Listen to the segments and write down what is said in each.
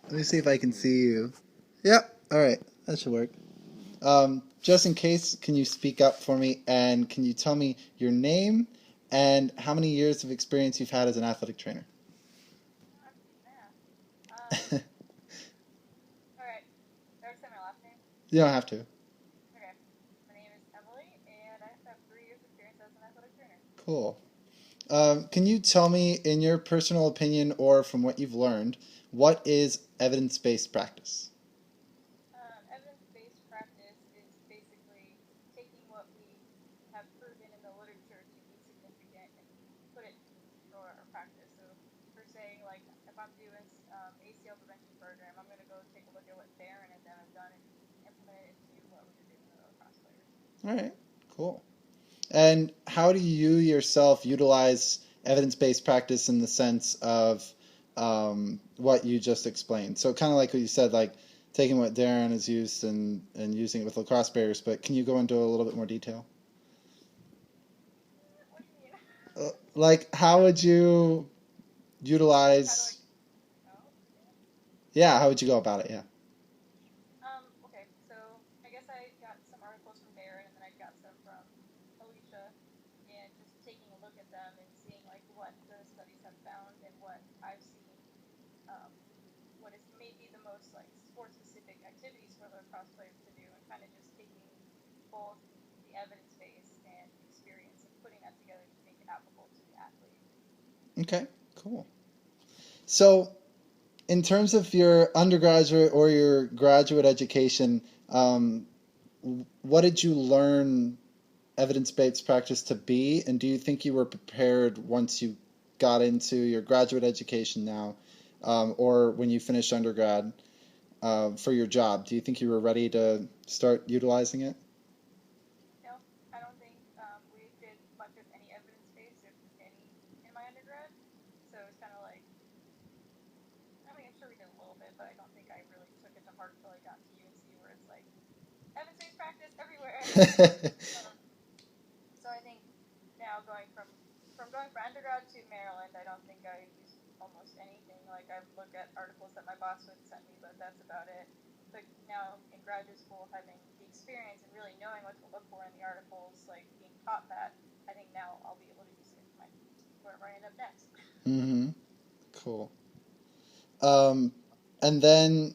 Let me see if I can see you. Yep. All right. That should work. Just in case, can you speak up for me and can you tell me your name and how many years of experience you've had as an athletic trainer? You All right. Do I say my last name? don't have to. Okay. My name is Emily, and I have 3 years experience as an athletic trainer. Cool. Can you tell me, in your personal opinion or from what you've learned, what is evidence-based practice? Evidence-based practice is basically taking what we have proven in the literature to be significant and put it into our practice. So, for saying, like, if I'm doing ACL prevention program, I'm going to go take a look at what Darren and them have done and implement it into what we're doing with our cross players. All right. Cool. And how do you yourself utilize evidence-based practice in the sense of what you just explained? So kind of like what you said, like taking what Darren has used and using it with lacrosse bears, but can you go into a little bit more detail? What do you mean? Like, how would you How do I utilize, know? yeah, how would you go about it? Yeah. Okay, so I guess I got some articles from Darren, and then I got some from Alicia, and just taking a look at them and seeing like what the studies have found and what I've seen, um, what is maybe the most like sport specific activities for the cross players to do, and kind of just taking both the evidence base and experience and putting that together to make it applicable to the athlete. Okay, cool. So in terms of your undergraduate or your graduate education, what did you learn evidence-based practice to be, and do you think you were prepared once you got into your graduate education now, or when you finished undergrad, for your job? Do you think you were ready to start utilizing it? No, I don't think we did much of any evidence base, if any, in my undergrad. So it's kind of like, I mean, I'm sure we did a little bit, but I don't think I really took it to heart until I got to UNC, where it's like evidence-based practice everywhere. um, so I think now going from undergrad to Maryland, I don't think I used almost anything. Like I would look at articles that my boss would send me, but that's about it. But now in graduate school, having the experience and really knowing what to look for in the articles, like being taught that, I think now I'll be able to use it in wherever I end up next. Mm-hmm. Cool. Um, and then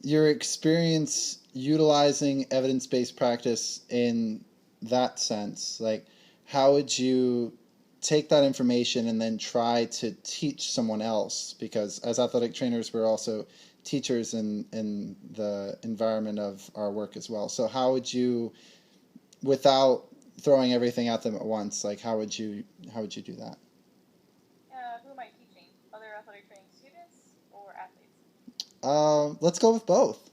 your experience utilizing evidence-based practice in that sense, like how would you take that information and then try to teach someone else? Because as athletic trainers, we're also teachers in the environment of our work as well. So how would you, without throwing everything at them at once, like how would you do that? Who am I teaching? Other athletic training students or athletes? Let's go with both.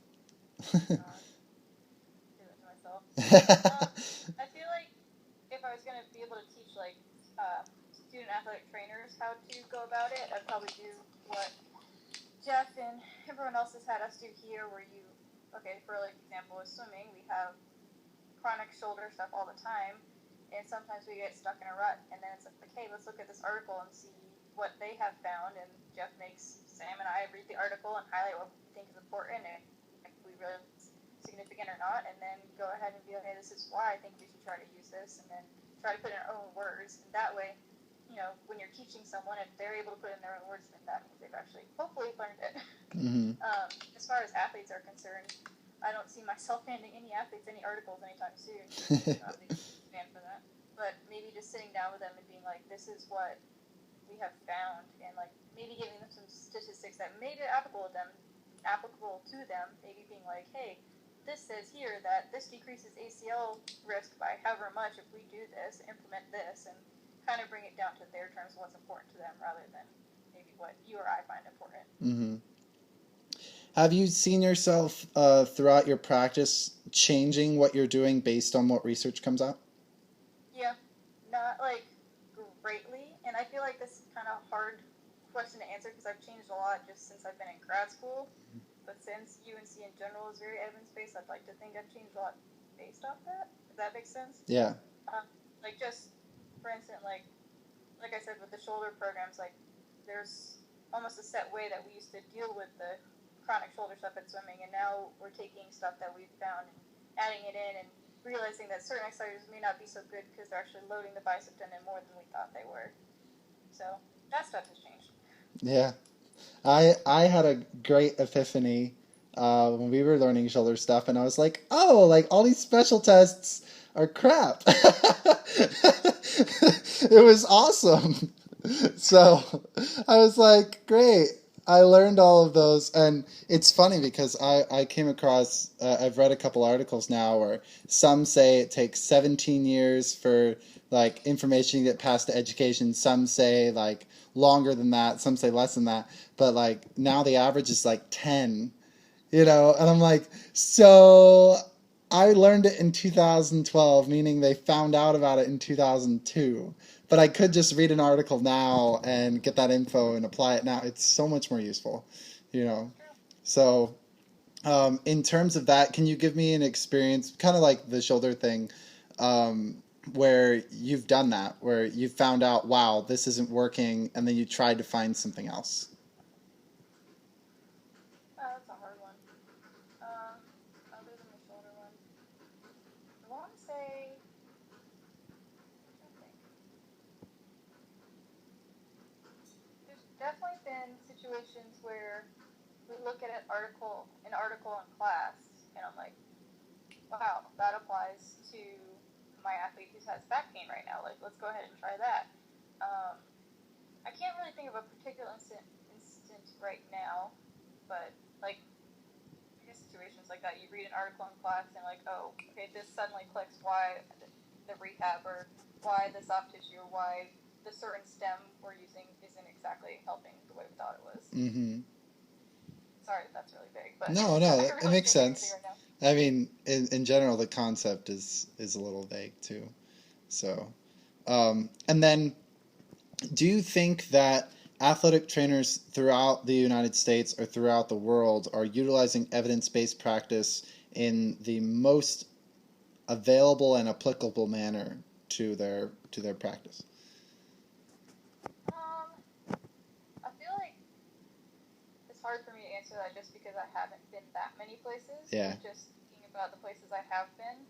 Uh, do that to myself. I feel like if I was going to be able to teach like student athletic trainers how to go about it, I'd probably do what Jeff and everyone else has had us do here, where you, okay, for like example with swimming, we have chronic shoulder stuff all the time, and sometimes we get stuck in a rut, and then it's like, hey, let's look at this article and see what they have found, and Jeff makes Sam and I read the article and highlight what we think is important, and if we really significant or not, and then go ahead and be like, hey, this is why I think we should try to use this, and then try to put in our own words, and that way, when you're teaching someone, if they're able to put in their own words, then that means they've actually hopefully learned it. Mm-hmm. As far as athletes are concerned, I don't see myself handing any athletes any articles anytime soon. Not a big fan for that. But maybe just sitting down with them and being like, this is what we have found, and like maybe giving them some statistics that may be applicable to them. Maybe being like, hey, this says here that this decreases ACL risk by however much if we do this, implement this, and kind of bring it down to their terms, what's important to them, rather than maybe what you or I find important. Mm-hmm. Have you seen yourself throughout your practice changing what you're doing based on what research comes out? Yeah, not like greatly, and I feel like this is kind of a hard question to answer because I've changed a lot just since I've been in grad school. But since UNC in general is very evidence based, I'd like to think I've changed a lot based off that. If that makes sense. Yeah. Like just for instance, like I said with the shoulder programs, like there's almost a set way that we used to deal with the chronic shoulder stuff at swimming, and now we're taking stuff that we've found and adding it in and realizing that certain exercises may not be so good because they're actually loading the bicep tendon more than we thought they were. So that stuff has changed. Yeah. I had a great epiphany when we were learning shoulder stuff, and I was like, oh, like all these special tests are crap. It was awesome. So I was like, great. I learned all of those, and it's funny because I came across, I've read a couple articles now where some say it takes 17 years for like information to get past to education. Some say like longer than that. Some say less than that. But like now the average is like 10, and I'm like, so I learned it in 2012, meaning they found out about it in 2002. But I could just read an article now and get that info and apply it now. It's so much more useful. So, in terms of that, can you give me an experience, kind of like the shoulder thing, where you've done that, where you found out, wow, this isn't working, and then you tried to find something else? That's a hard one. Other than the shoulder one, I want to say. There's definitely been situations where we look at an article in class, and I'm like, wow, that applies to my athlete who has back pain right now. Like, let's go ahead and try that. I can't really think of a particular instance right now, but like, I guess situations like that, you read an article in class and like, oh, okay, this suddenly clicks why the rehab or why the soft tissue or why the certain stem we're using isn't exactly helping the way we thought it was. Mm-hmm. Sorry, that's really big, but No, really it makes sense. right now. I mean, in general, the concept is a little vague too. So, and then, do you think that athletic trainers throughout the United States or throughout the world are utilizing evidence-based practice in the most available and applicable manner to their practice? I feel like it's hard for me to answer that just because I haven't been that many places. Yeah. Just thinking about the places I have been,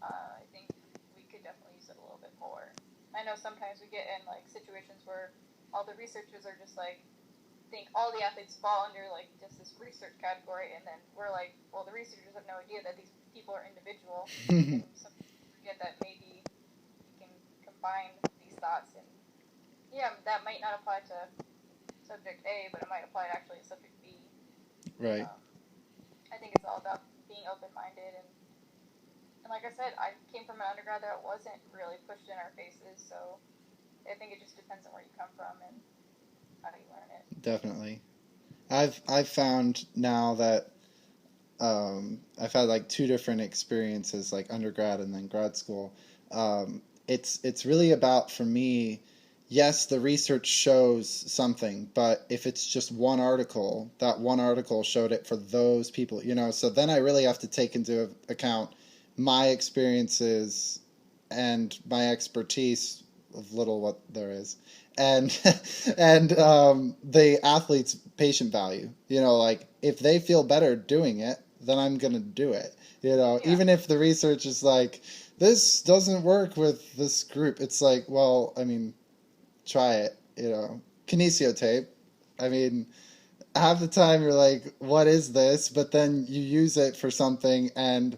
I think we could definitely use it a little bit more. I know sometimes we get in like situations where all the researchers are just like think all the athletes fall under like just this research category, and then we're like, well, the researchers have no idea that these people are individual, and some people forget that maybe we can combine these thoughts, and yeah, that might not apply to subject A, but it might apply actually to subject B. Right. I think it's all about being open-minded, and like I said, I came from an undergrad that wasn't really pushed in our faces, so I think it just depends on where you come from and how you learn it. Definitely. I've found now that I've had like two different experiences, like undergrad and then grad school. It's really about, for me, yes, the research shows something, but if it's just one article, that one article showed it for those people, so then I really have to take into account my experiences and my expertise of little what there is, and the athlete's patient value. Like if they feel better doing it, then I'm gonna do it. Yeah. Even if the research is like, this doesn't work with this group, it's like, well, I mean, try it. Kinesio tape. I mean, half the time you're like, what is this? But then you use it for something and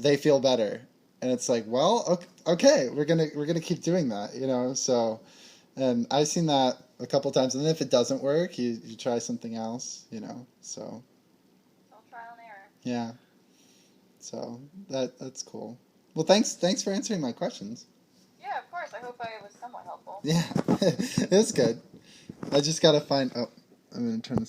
they feel better, and it's like, well, okay, we're gonna keep doing that, So, and I've seen that a couple times, and then if it doesn't work, you try something else, So. All trial and error. Yeah. So that's cool. Well, thanks for answering my questions. Yeah, of course. I hope I was somewhat helpful. Yeah, it was good. I just gotta find. Oh, I'm gonna turn this.